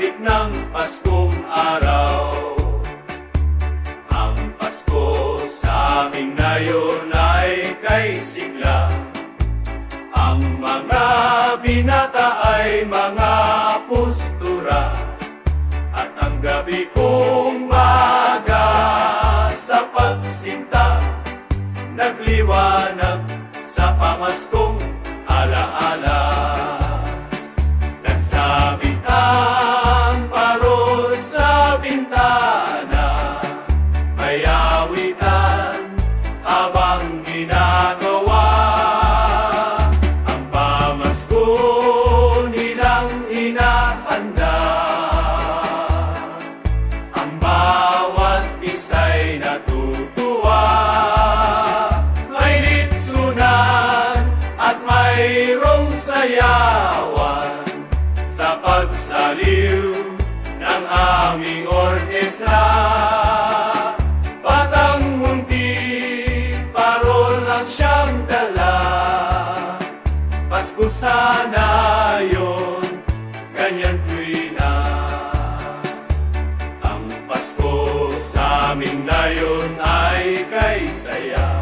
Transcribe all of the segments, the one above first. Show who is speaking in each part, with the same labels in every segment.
Speaker 1: pagsapit ng Paskong araw. Ang Pasko sa aming ngayon ay kay sigla. Ang mga binata ay mga pustura, at ang gabi kong maga sa pagsinta nagliwanag sa pamaskong alaala. Nagsabit ang parol sa bintana, may awitan habang ginagawa ang pamasko nilang hinahanda. Ang bawat isa'y natutuwa, may litsunan at mayroong sayawan sa pagsaliw ng aming orkestra. Batang munti, parol ang siyang dala. Pasko sana yun, ganyan tuwina. Ang Pasko sa amin ngayon ay kay saya.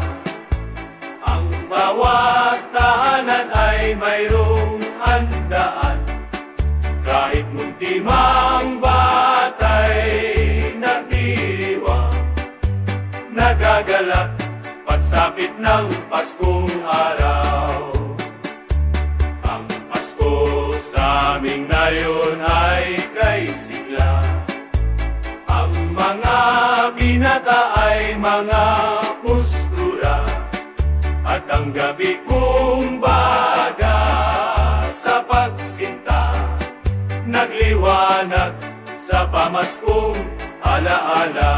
Speaker 1: Ang bawat tahanan ay mayroong handaan, kahit munti mang batay nagdiriwang, nagagalak pagsapit ng Paskong araw. Ang Pasko sa aming ngayon ay kay sigla. Ang mga binata ay mga pustura, at ang gabi kong baga sa pagsinta nagliwanag sa pamaskong alaala.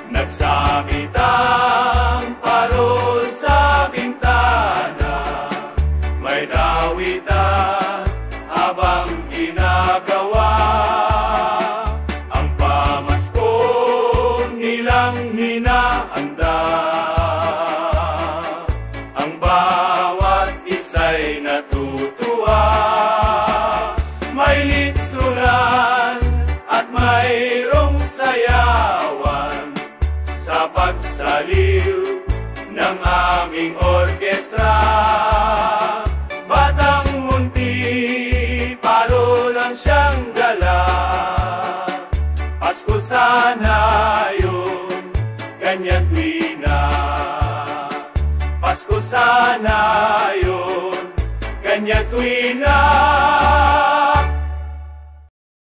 Speaker 1: Nagsabit ang parol sa bintana, may dawitan habang ginagawa ang pamasko nilang hinahanda. Ang bawat isa'y natutuwa, may litsunan at mayroong sayawan sa pagsaliw ng aming orkestra. Batang munti, parol ang siyang dala. Pasko sana yun, ganyan tuwina. Pasko sana yun, ganyan tuwina.